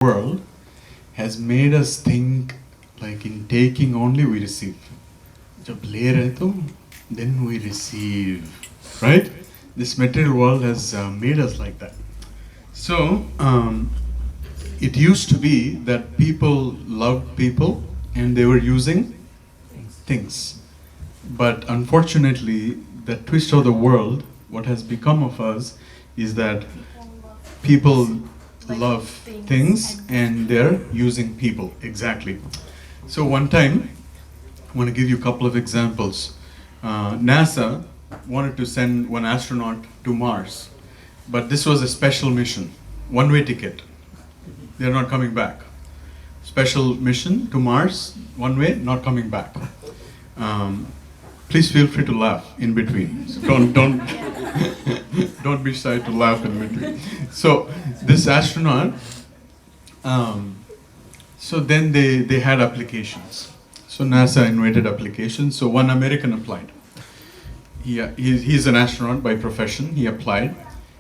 world has made us think like in taking only we receive. जब ले रहे तो then we receive, right? This material world has made us like that. So it used to be that people loved people and they were using things. But unfortunately, the twist of the world, what has become of us, is that people love things and they're using people. Exactly. So one time, I want to give you a couple of examples. NASA wanted to send one astronaut to Mars, but this was a special mission, one-way ticket. They're not coming back. Special mission to Mars, one way, not coming back. Please feel free to laugh in between. So don't don't be shy to laugh in between. So this astronaut, so then they had applications. So NASA invited applications. So one American applied. He's an astronaut by profession. He applied,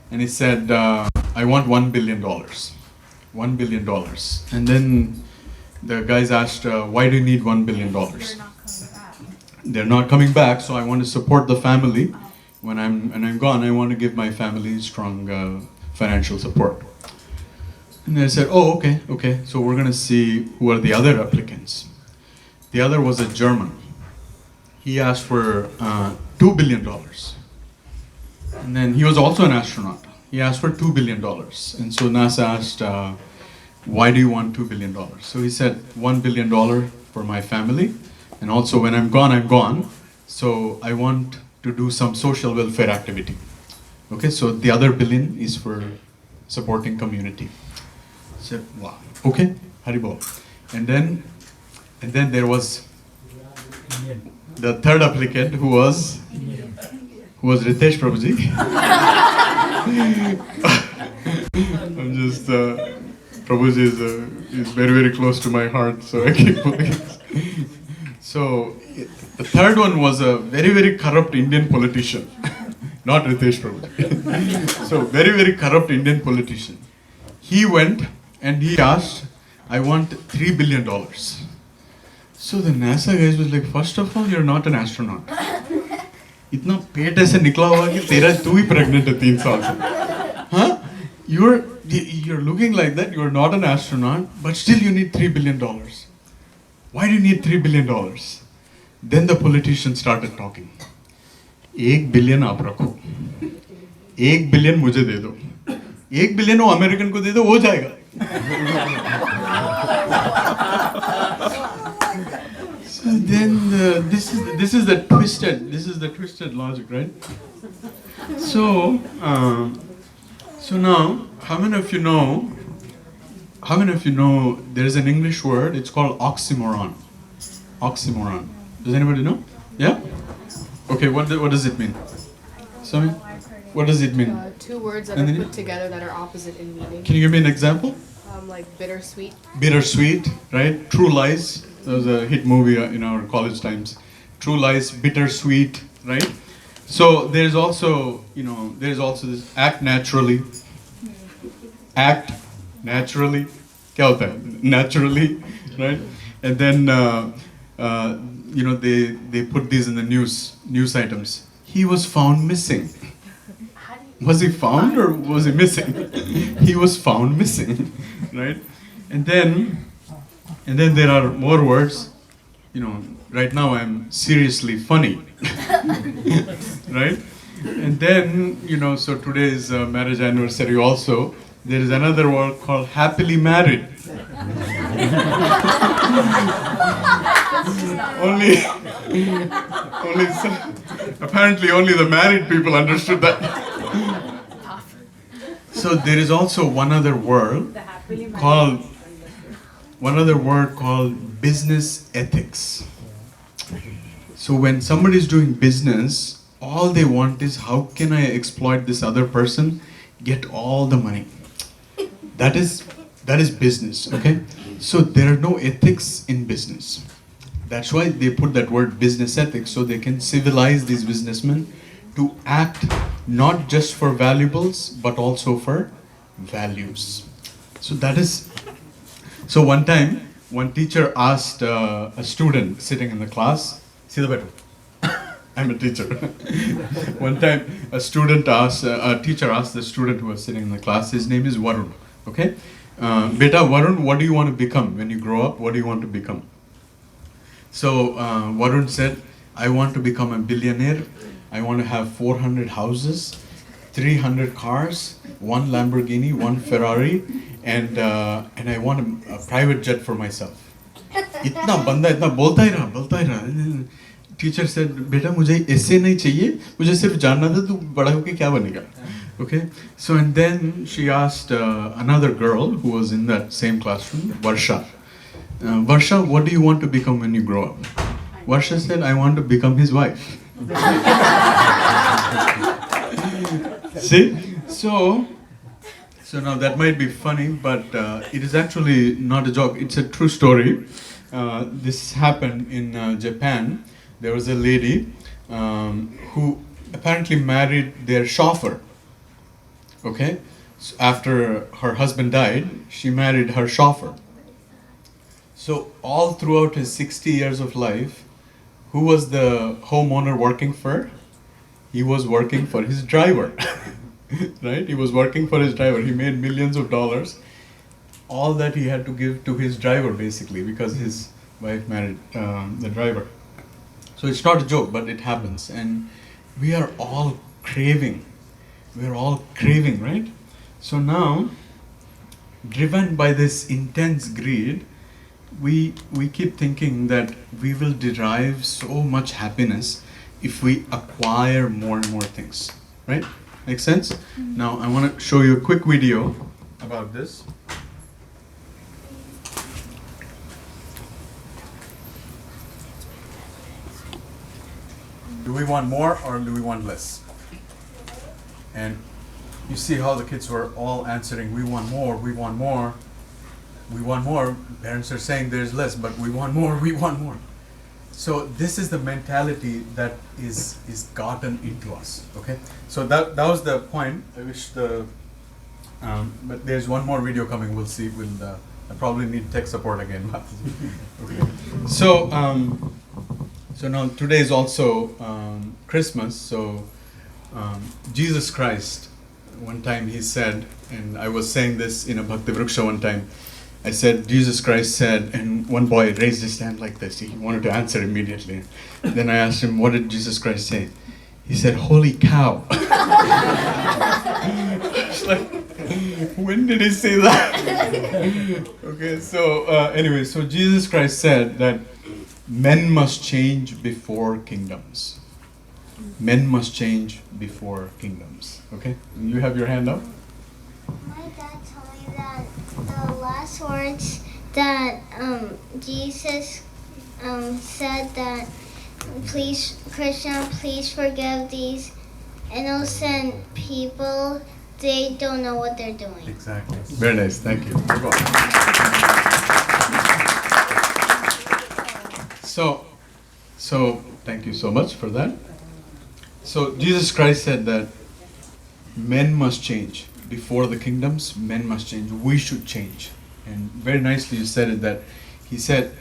and he said, "I want $1 billion, $1 billion." And then the guys asked, "Why do you need $1 billion?" They're not coming back, so I want to support the family. When I'm gone, I want to give my family strong financial support. And they said, "Oh, okay. So we're gonna see who are the other applicants." The other was a German. He asked for $2 billion. And then he was also an astronaut. He asked for $2 billion. And so NASA asked, "Why do you want $2 billion?" So he said, $1 billion for my family. And also when I'm gone. So I want to do some social welfare activity. Okay, so the other billion is for supporting community. I said, wow, okay, Haribol. And then there was the third applicant who was Ritesh Prabhuji. I'm just, Prabhuji is very, very close to my heart, so I keep putting it. So the third one was a very, very corrupt Indian politician, not Ritesh Prabhuji. So very, very corrupt Indian politician. He went and he asked, "I want $3 billion. So the NASA guys was like, "First of all, you're not an astronaut. इतना पेट ऐसे निकला हुआ कि तेरा तू ही pregnant है 3 साल से. Huh? You're looking like that. You're not an astronaut, but still you need $3 billion. Why do you need $3 billion?" Then the politician started talking. $1 billion आप रखो, $1 billion मुझे दे दो, $1 billion वो अमेरिकन को दे दो, हो जाएगा. So then this is the twisted logic, right? So now how many of you know there is an English word, it's called oxymoron. Oxymoron. Does anybody know? Yeah? Okay, what does it mean? Sami? What does it mean? Two words that are put together that are opposite in meaning. Can you give me an example? Like bittersweet. Bittersweet, right? True Lies. That was a hit movie in our college times. True Lies, bittersweet, right? So there's also this act naturally. Act naturally. क्या होता है? Naturally, right? And then they put these in the news items. He was found missing. Was he found or was he missing? He was found missing, right? And then there are more words. Right now I'm seriously funny, right? And then so today is marriage anniversary also. There is another word called happily married. Apparently only the married people understood that. So there is also one other word called business ethics. So when somebody is doing business, all they want is how can I exploit this other person, get all the money. That is business, okay? So there are no ethics in business. That's why they put that word business ethics, so they can civilize these businessmen to act not just for valuables, but also for values. So that is So one time, one teacher asked a student sitting in the class, see the better. I'm a teacher. One time, a teacher asked the student who was sitting in the class, his name is Varun, okay? Beta Varun, what do you want to become when you grow up? What do you want to become? So Varun said, I want to become a billionaire. I want to have 400 houses, 300 cars, one Lamborghini, one Ferrari, and I want a private jet for myself. इतना बंदा इतना बोलता ही रहा. Teacher said, बेटा मुझे ऐसे नहीं चाहिए, मुझे सिर्फ जानना था तू बड़ा होके क्या बनेगा. Okay, so and then she asked another girl who was in that same classroom, Varsha. Varsha, what do you want to become when you grow up? Varsha said, I want to become his wife. See? So now that might be funny, but it is actually not a joke. It's a true story. This happened in Japan. There was a lady who apparently married their chauffeur. Okay? So after her husband died, she married her chauffeur. So all throughout his 60 years of life, who was the homeowner working for? He was working for his driver. Right? He was working for his driver. He made millions of dollars. All that he had to give to his driver, basically, because his wife married the driver. So it's not a joke, but it happens. And we are all craving. We're all craving, right? So now, driven by this intense greed, we keep thinking that we will derive so much happiness if we acquire more and more things, right? Make sense? Now I want to show you a quick video about this. Do we want more or do we want less? And you see how the kids were all answering, we want more, we want more, we want more. Parents are saying there's less, but we want more, we want more. So this is the mentality that is gotten into us, okay? So that was the point. I wish but there's one more video coming, we'll see. I probably need tech support again. Okay. So now today is also Christmas, so Jesus Christ, one time he said, and I was saying this in a Bhakti Vriksha one time, I said, Jesus Christ said, and one boy raised his hand like this. He wanted to answer immediately. Then I asked him, what did Jesus Christ say? He said, holy cow. It's like, when did he say that? Okay, so anyway, so Jesus Christ said that men must change before kingdoms. Men must change before kingdoms. Okay, you have your hand up? My dad told me that the last words that Jesus said that, please, Krishna, please forgive these innocent people. They don't know what they're doing. Exactly. Very nice. Thank you. So thank you so much for that. So Jesus Christ said that men must change. Before the kingdoms, men must change. We should change. And very nicely you said it, that he said,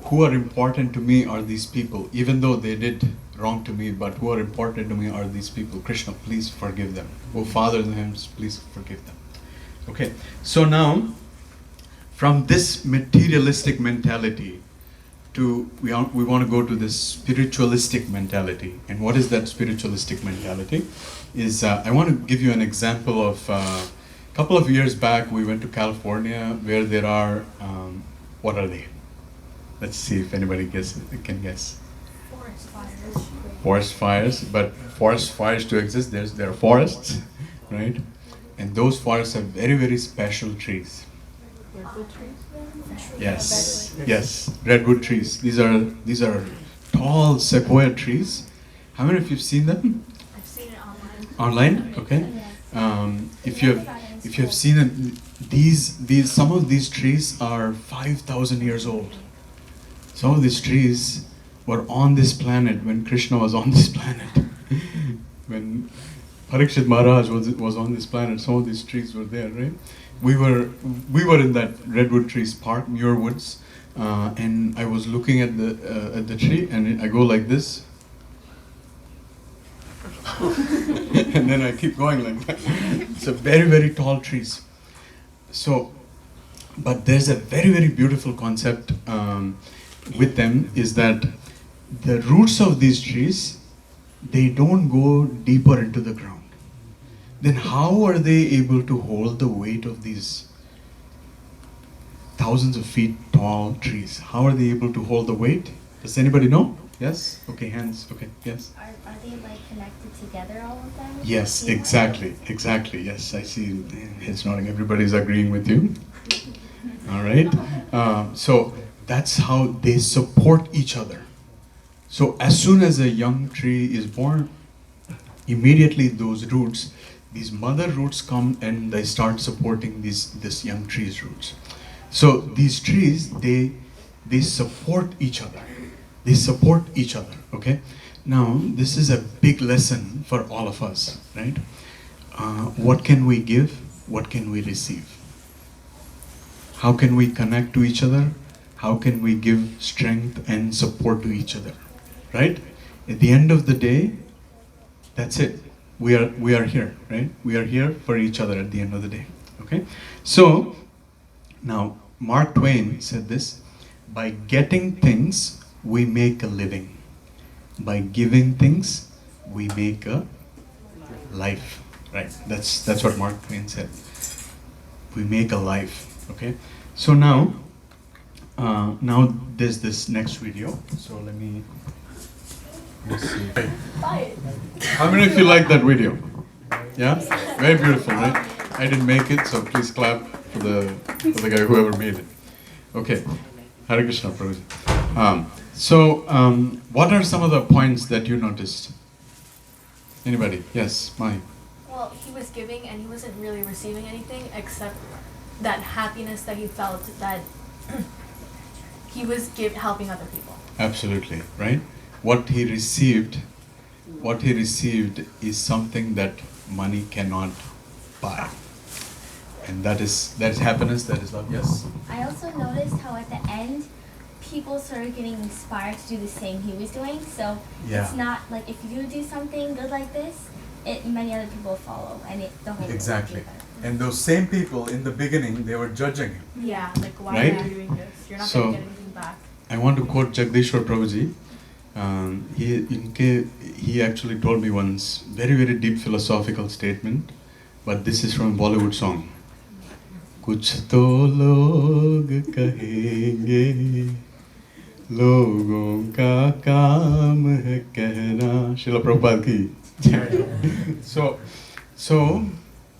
who are important to me are these people, even though they did wrong to me, but who are important to me are these people. Krishna, please forgive them. Oh Father in the heavens, please forgive them. Okay, so now, from this materialistic mentality to, we want to go to this spiritualistic mentality. And what is that spiritualistic mentality? Is I want to give you an example of a couple of years back we went to California where there are, what are they? Let's see if anybody can guess. Forest fires. Forest fires, but forest fires to exist, there are forests, right? And those forests have very, very special trees. Redwood trees? Yes, redwood trees. These are tall sequoia trees. How many of you have seen them? I've seen it online. Online, okay. If you have seen it, some of these trees are 5,000 years old. Some of these trees were on this planet when Krishna was on this planet. When Parikshit Maharaj was on this planet, some of these trees were there, right? we were in that redwood trees park, Muir Woods, and I was looking at the tree, and I go like this, and then I keep going like that. It's a very, very tall trees. So, but there's a very, very beautiful concept with them, is that the roots of these trees, they don't go deeper into the ground. Then how are they able to hold the weight of these thousands of feet tall trees? How are they able to hold the weight? Does anybody know? Yes? Okay, hands. Okay, yes. Are they like connected together, all of them? Yes, exactly, exactly. Yes, I see heads nodding. Everybody's agreeing with you. All right. So that's how they support each other. So as soon as a young tree is born, immediately those roots, these mother roots come and they start supporting this young tree's roots. So these trees, they support each other. They support each other. Okay. Now this is a big lesson for all of us, right? What can we give? What can we receive? How can we connect to each other? How can we give strength and support to each other? Right? At the end of the day, that's it. We are here, right? We are here for each other at the end of the day. Okay? So now Mark Twain said this: by getting things, we make a living. By giving things, we make a life. Right? That's what Mark Twain said. We make a life. Okay? So now there's this next video. So let me see. How many of you like that video? Yeah? Very beautiful, right? I didn't make it, so please clap for the guy, whoever made it. Okay. Hare Krishna, Prabhuji. What are some of the points that you noticed? Anybody? Yes, Mai. Well, he was giving and he wasn't really receiving anything except that happiness that he felt that he was helping other people. Absolutely, right? What he received is something that money cannot buy. And that is happiness, that is love. Yes? I also noticed how at the end, people started getting inspired to do the same he was doing. So Yeah. it's not like if you do something good like this, many other people follow, and the whole world Exactly. will do better. And those same people in the beginning, they were judging him. Yeah, like why Right? are you doing this? You're not So- going to get anything back. I want to quote Jagdishwar Prabhuji. He actually told me once, very, very deep philosophical statement, but this is from a Bollywood song. कुछ तो लोग कहेंगे, लोगों का काम है कहना. Srila Prabhupada ki. So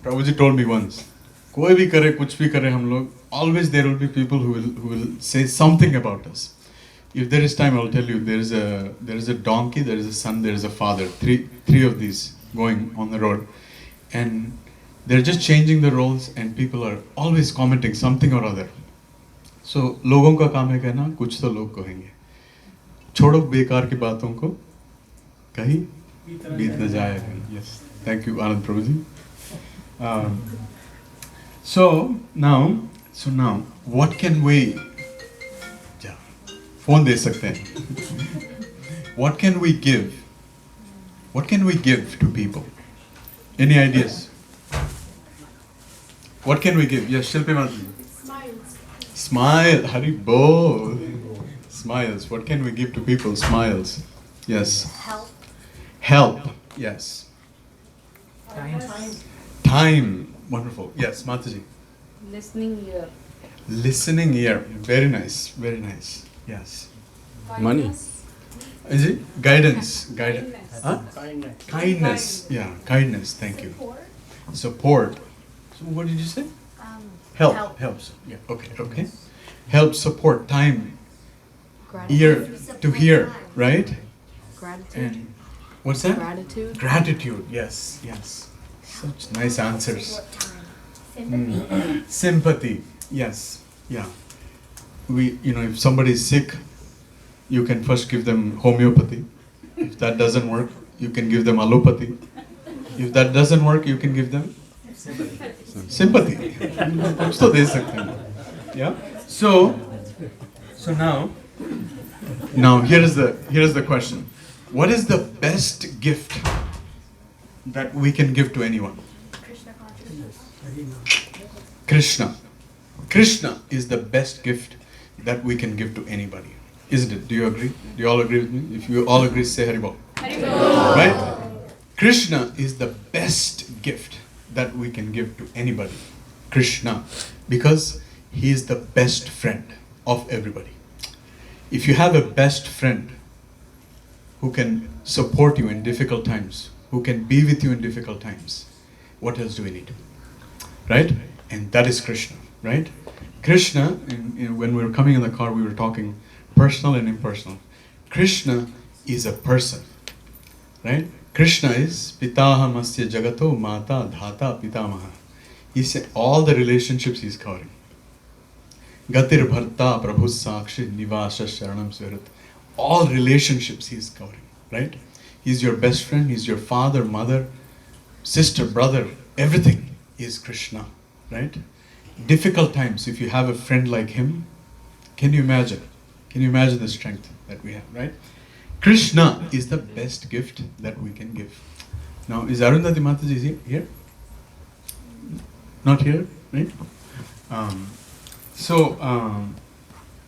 Prabhuji told me once, कोई भी करे, कुछ भी करे हम लोग, always there will be people who will say something about us. If there is time, I'll tell you. There is a donkey, there is a son, there is a father. Three of these going on the road, and they're just changing the roles, and people are always commenting something or other. So लोगों का काम है कहना, कुछ तो लोग कहेंगे. छोड़ो बेकार की बातों को, कहीं बीत न जाएगा. Yes, thank you, Anand Prabhuji. So now, what can we? Phone दे सकते हैं. What can we give? What can we give to people? Any ideas? What can we give? Yes, Shilpi Mataji. Smiles. Smile, Hari Bol. Smiles. What can we give to people? Smiles. Yes. Help. Help. Yes. Time. Wonderful. Yes, Mataji. Listening ear. Listening ear. Very nice. Very nice. Yes. Money. Is it? Guidance. Guidance. Kindness. Huh? Kindness. Kindness. Yeah, kindness. Thank you. Support. Support. So what did you say? Help. Helps. Yeah. Okay. Help, support, time, Gratitude. ear to hear, right? Gratitude. And what's that? Gratitude. Gratitude. Yes. Such nice answers. Sympathy. Sympathy. Yes. Yeah. If somebody is sick, you can first give them homeopathy. If that doesn't work, you can give them allopathy. If that doesn't work, you can give them Sympathy. कुछ तो दे सकते हैं. Yeah. So now here is the question. What is the best gift that we can give to anyone? Krishna consciousness. Krishna. Krishna is the best gift that we can give to anybody. Isn't it? Do you agree? Do you all agree with me? If you all agree, say Haribol. Haribol. Right? Krishna is the best gift that we can give to anybody. Krishna. Because he is the best friend of everybody. If you have a best friend who can support you in difficult times, who can be with you in difficult times, what else do we need? Right? And that is Krishna, right? Krishna, when we were coming in the car, we were talking personal and impersonal. Krishna is a person, right? Krishna is Pitaham Asya Jagato Mata Dhata Pitamaha. He said all the relationships he's covering. Gatir Bharta Prabhu Sakshi Nivasa Sharanam Svirat. All relationships he's covering, right? He's your best friend, he's your father, mother, sister, brother, everything is Krishna, right? Difficult times, if you have a friend like him, can you imagine? Can you imagine the strength that we have, right? Krishna is the best gift that we can give. Now, is Arundhati Mataji here? Not here, right?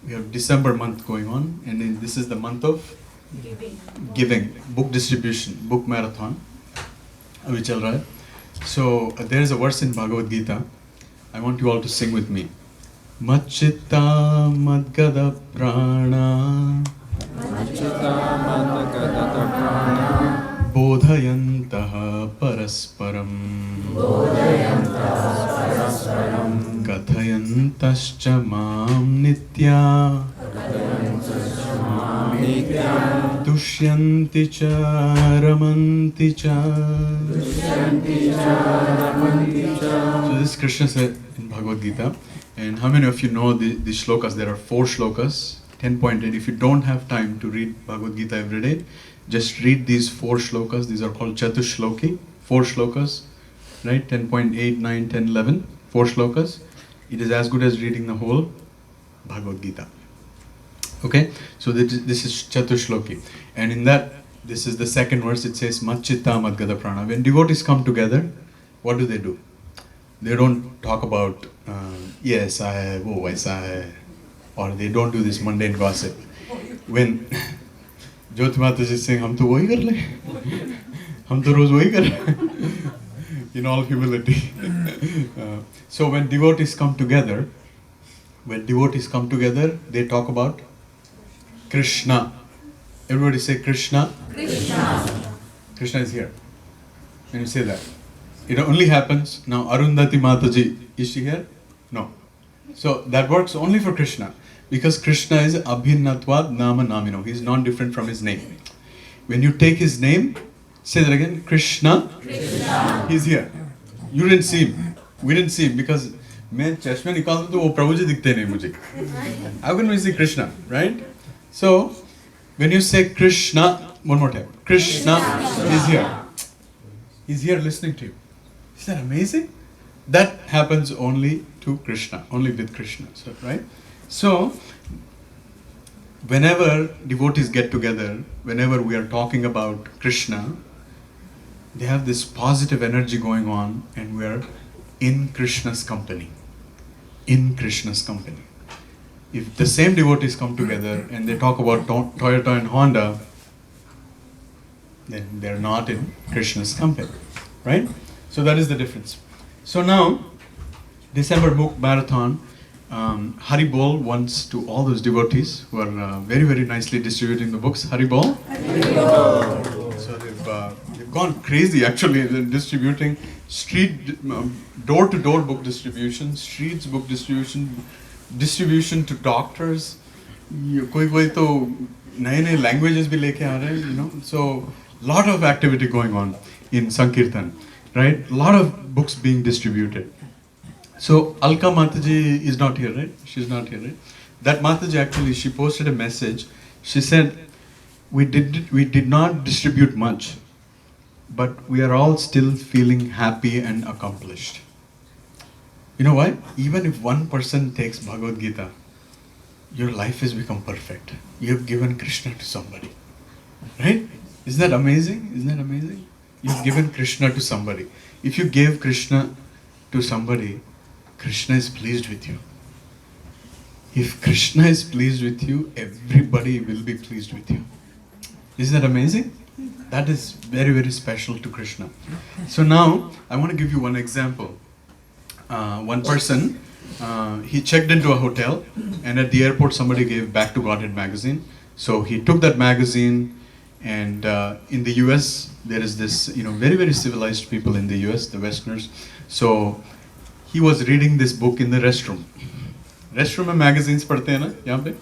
We have December month going on, and then this is the month of giving, book distribution, book marathon, abhi chal raha hai. So there is a verse in Bhagavad Gita. I want you all to sing with me. Machita madgada prana bodhayantaha parasparam kathayantascha mam nitya dushyanti cha ramanti cha. So this Krishna said in Bhagavad Gita. And how many of you know these shlokas? There are 4 shlokas, 10.8. If you don't have time to read Bhagavad Gita every day, just read these 4 shlokas. These are called Chatushloki, 4 shlokas, right? 10.8, 9, 10, 11, 4 shlokas. It is as good as reading the whole Bhagavad Gita. Okay? So this is Chatushloki. And in that, this is the second verse. It says, Machita Madgada Prana. When devotees come together, what do? They don't talk about, yes, I have, oh, yes, I have. Or they don't do this mundane gossip. When Jyoti Mataji is saying, hum to wahi kar le. Hum to roz wahi kar. In all humility. So when devotees come together, they talk about Krishna. Everybody say Krishna. Krishna. Krishna is here. When you say that. It only happens, now Arundhati Mataji, is she here? No. So that works only for Krishna. Because Krishna is Abhinnatvad Nama Namino. He is non-different from his name. When you take his name, say that again, Krishna. Krishna. He's here. You didn't see him. We didn't see him because मैं चश्मे निकालता तो वो प्रभु जी दिखते नहीं मुझे. How can we see Krishna, right? So when you say Krishna, one more time, Krishna is here. He's here listening to you. Isn't that amazing? That happens only to Krishna, only with Krishna, so, right? So, whenever devotees get together, whenever we are talking about Krishna, they have this positive energy going on and we are in Krishna's company. In Krishna's company. If the same devotees come together and they talk about Toyota and Honda, then they're not in Krishna's company, right? So that is the difference. So now, December book marathon, Hari Bol wants to all those devotees who are very, very nicely distributing the books. Hari Bol. Hari Bol. So they've gone crazy actually. They're distributing street, door-to-door book distribution, streets book distribution to doctors. कोई तो नए languages भी लेके आ रहे हैं, you know. So lot of activity going on in Sankirtan, right? Lot of books being distributed. So Alka Mataji is not here, right? She's not here, right? That Mataji actually, she posted a message. She said, we did not distribute much, but we are all still feeling happy and accomplished. You know why? Even if one person takes Bhagavad Gita, your life has become perfect. You have given Krishna to somebody. Right? Isn't that amazing? Isn't that amazing? You've given Krishna to somebody. If you gave Krishna to somebody, Krishna is pleased with you. If Krishna is pleased with you, everybody will be pleased with you. Isn't that amazing? That is very, very special to Krishna. So now, I want to give you one example. One person, he checked into a hotel, and at the airport somebody gave Back to Godhead magazine. So he took that magazine, and in the US, there is this, very, very civilized people in the US, the Westerners. So he was reading this book in the restroom. Restroom में magazines पढ़ते हैं ना यहाँ पे?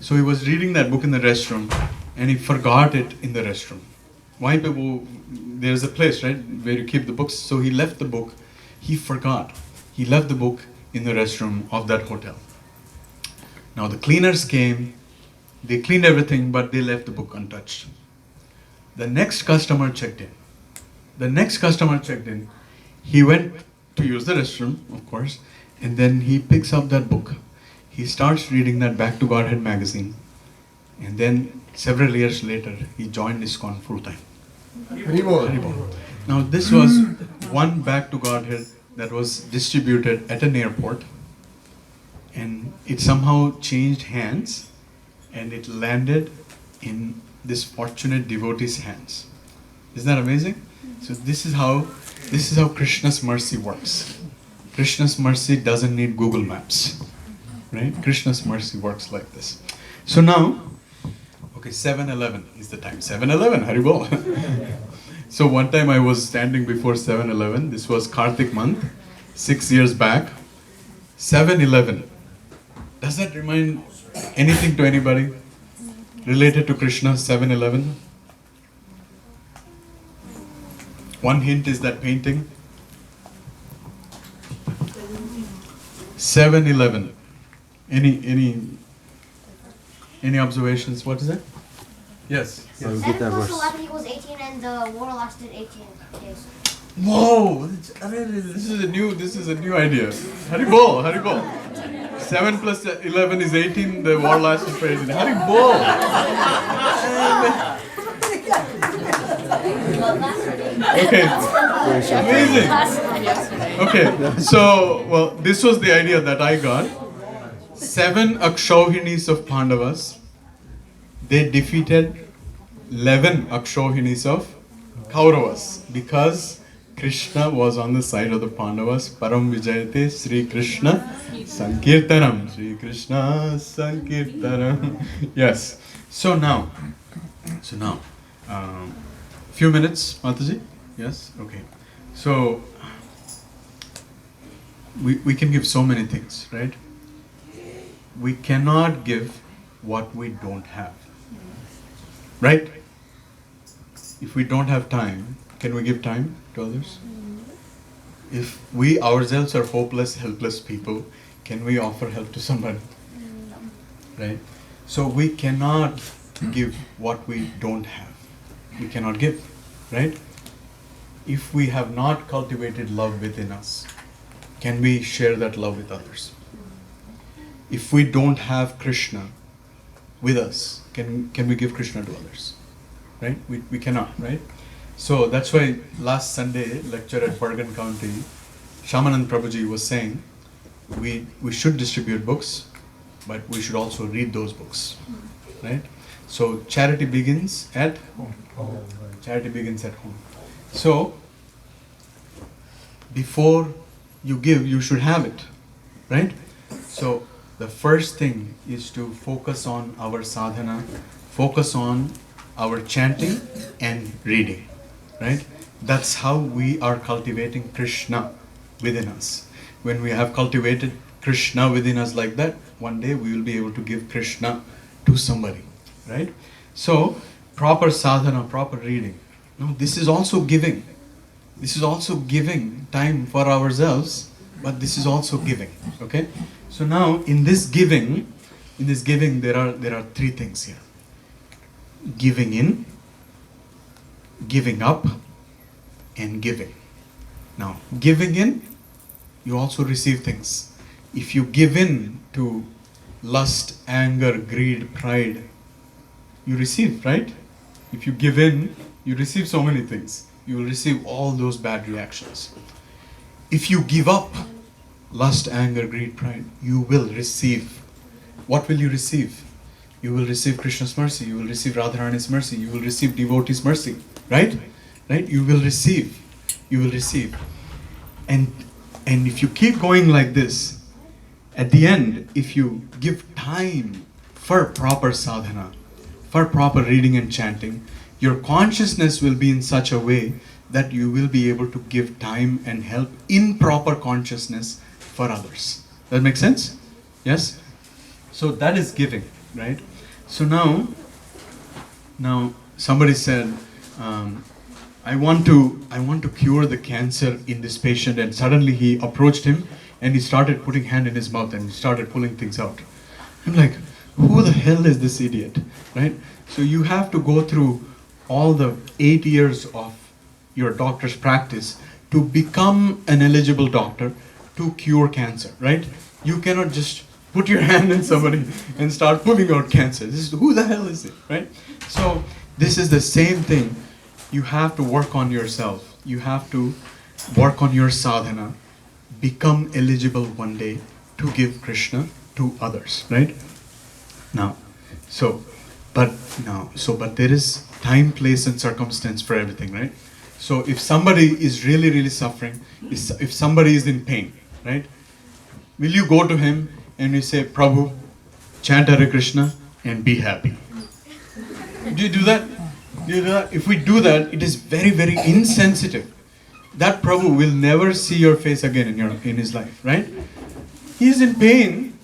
So he was reading that book in the restroom, and he forgot it in the restroom. वहीं पे वो, there's a place, right, where you keep the books. So he left the book. He forgot. He left the book in the restroom of that hotel. Now the cleaners came. They cleaned everything, but they left the book untouched. The next customer checked in. He went to use the restroom, of course, and then he picks up that book. He starts reading that Back to Godhead magazine. And then several years later, he joined ISKCON full time. Haribol. Now this was one Back to Godhead that was distributed at an airport. And it somehow changed hands, and it landed in this fortunate devotee's hands. Isn't that amazing? So this is how Krishna's mercy works. Krishna's mercy doesn't need Google Maps, right? Krishna's mercy works like this. So now, okay, 7-Eleven is the time. 7-Eleven, Haribol. So one time I was standing before 7-Eleven. This was Kartik month, 6 years back. 7-Eleven. Does that remind anything to anybody related to Krishna? 7-Eleven. One hint is that painting. 7-Eleven. Any observations? What is that? Yes. 7 plus 11 equals 18, and the war lasted 18 days. Whoa! This is a new idea. Haribol. 7 plus 11 is 18. The war lasted for 18. Haribol. Okay. Amazing. Okay. So, this was the idea that I got. 7 Akshohinis of Pandavas. They defeated 11 Akshohinis of Kauravas because Krishna was on the side of the Pandavas. Param Vijayate Sri Krishna Sankirtanam. Sri Krishna Sankirtanam. Yes. So now, few minutes, Mataji? Yes? Okay. So, we can give so many things, right? We cannot give what we don't have. Right? If we don't have time, can we give time to others? If we ourselves are hopeless, helpless people, can we offer help to somebody? Right? So we cannot give what we don't have. We cannot give. Right? If we have not cultivated love within us, can we share that love with others? If we don't have Krishna with us, can we give Krishna to others? Right? We cannot, right? So that's why last Sunday lecture at Bergen County, Shamanand Prabhuji was saying we should distribute books, but we should also read those books. Right? So charity begins at home. Charity begins at home. So before you give, you should have it. Right? So the first thing is to focus on our sadhana, focus on our chanting and reading, right? That's how we are cultivating Krishna within us. When we have cultivated Krishna within us like that, one day we will be able to give Krishna to somebody, right? So, proper sadhana, proper reading. Now, this is also giving. This is also giving time for ourselves, but this is also giving, okay? So now, in this giving, there are 3 things here. Giving in, giving up, and giving. Now, giving in, you also receive things. If you give in to lust, anger, greed, pride, you receive, right? If you give in, you receive so many things. You will receive all those bad reactions. If you give up lust, anger, greed, pride, you will receive. What will you receive? You will receive Krishna's mercy. You will receive Radharani's mercy. You will receive devotees' mercy. Right? Right? You will receive. You will receive. And if you keep going like this, at the end, if you give time for proper sadhana, for proper reading and chanting, your consciousness will be in such a way that you will be able to give time and help in proper consciousness for others. That makes sense? Yes? So that is giving, right? So now somebody said, I want to cure the cancer in this patient, and suddenly he approached him and he started putting hand in his mouth and he started pulling things out. I'm like, who the hell is this idiot, right? So you have to go through all the 8 years of your doctor's practice to become an eligible doctor to cure cancer, right? You cannot just put your hand in somebody and start pulling out cancer. Who the hell is it, right? So this is the same thing. You have to work on yourself. You have to work on your sadhana, become eligible one day to give Krishna to others, right? But there is time, place, and circumstance for everything, right? So if somebody is really, really suffering, if somebody is in pain, right? Will you go to him and you say, Prabhu, chant Hare Krishna and be happy? Do you do that? Do you do that? If we do that, it is very, very insensitive. That Prabhu will never see your face again in his life, right? He is in pain,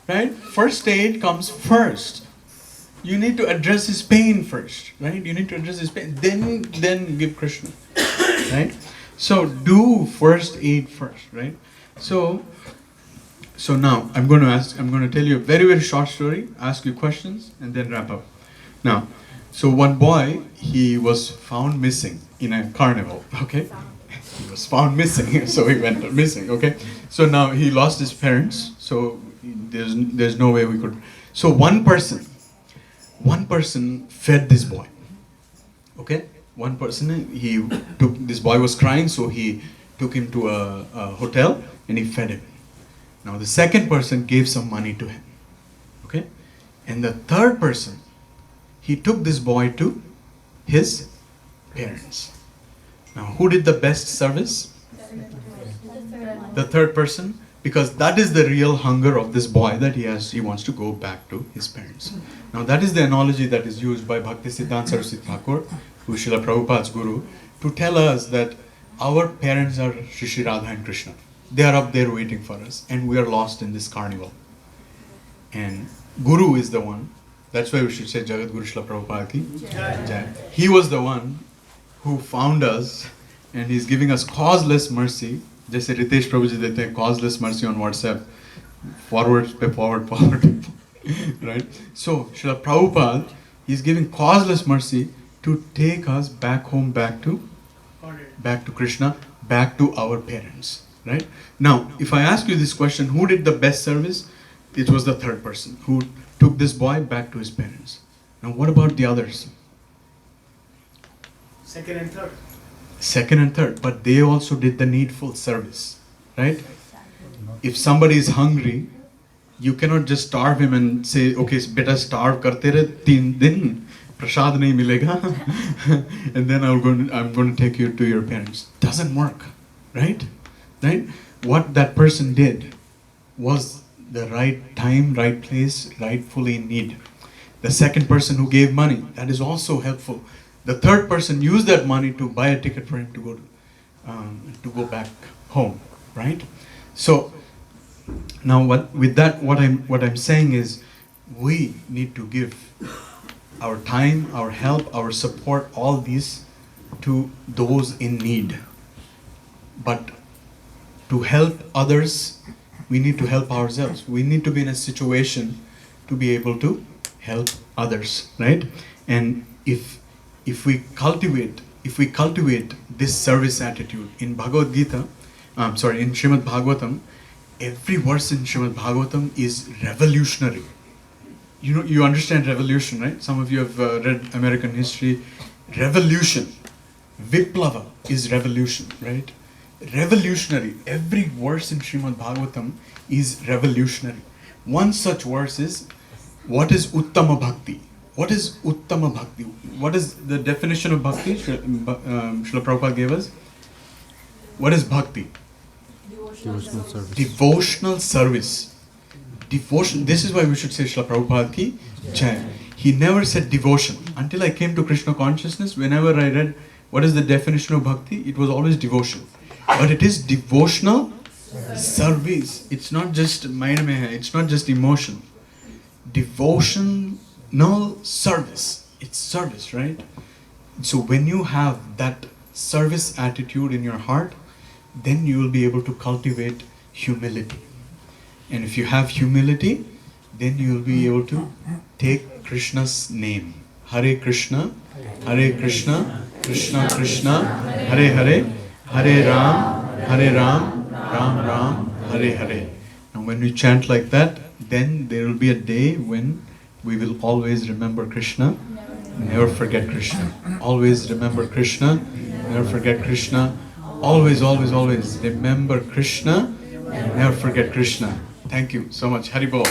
right? First aid comes first. You need to address his pain first, right? You need to address his pain, then give Krishna, right? So do first aid first, right? So now I'm going to tell you a very, very short story, ask you questions, and then wrap up. Now, so one boy, he was found missing in a carnival, okay? He was found missing, so he went missing, okay? So now he lost his parents, so there's no way we could. So one person fed this boy, okay? One person, this boy was crying, so he took him to a hotel and he fed him. Now the second person gave some money to him, okay? And the third person, he took this boy to his parents. Now who did the best service? The third person, because that is the real hunger of this boy, that he wants to go back to his parents. Now that is the analogy that is used by Bhaktisiddhanta Saraswati Thakur, who is Srila Prabhupada's guru, to tell us that our parents are Shri Radha and Krishna. They are up there waiting for us, and we are lost in this carnival. And Guru is the one, that's why we should say Jagat Guru Srila Prabhupada ki Jai. He was the one who found us, and he's giving us causeless mercy. जैसे रितेश प्रभु जी देते हैं causeless mercy on WhatsApp, forward, right? So Srila Prabhupada, he's giving causeless mercy to take us back home, back to Krishna, back to our parents, right? Now, if I ask you this question, who did the best service? It was the third person who took this boy back to his parents. Now, what about the others? Second and third, but they also did the needful service, right? If somebody is hungry, you cannot just starve him and say, okay, beta starve karte rahe 3 din, prasad nahi milega, and then I'm going to take you to your parents. Doesn't work, right? Right? What that person did was the right time, right place, rightfully in need. The second person who gave money, that is also helpful. The third person used that money to buy a ticket for him to go back home, right? So now what I'm saying is, we need to give our time, our help, our support, all these to those in need. But to help others, we need to help ourselves. We need to be in a situation to be able to help others, right? And if we cultivate this service attitude, in Bhagavad Gita, in Srimad Bhagavatam, every verse in Srimad Bhagavatam is revolutionary. You know, you understand revolution, right? Some of you have read American history. Revolution, Viplava is revolution, right? Revolutionary. Every verse in Srimad Bhagavatam is revolutionary. One such verse is, what is Uttama Bhakti? What is Uttama Bhakti? What is the definition of Bhakti? Srila Prabhupada gave us. What is Bhakti? Devotional service. Devotional service. Devotion. This is why we should say Srila Prabhupada ki Jai. He never said devotion. Until I came to Krishna consciousness, whenever I read what is the definition of bhakti, it was always devotion. But it is devotional service. It's not just mind mein hai, it's not just emotion. Devotional service. It's service, right? So when you have that service attitude in your heart, then you will be able to cultivate humility. And if you have humility, then you will be able to take Krishna's name. Hare Krishna, Krishna Krishna, Hare Hare, Hare Ram, Ram Ram, Hare Hare. And when we chant like that, then there will be a day when we will always remember Krishna, never forget Krishna. Always remember Krishna, never forget Krishna. Always, always, always remember Krishna, never forget Krishna. Thank you so much. Hari Bol.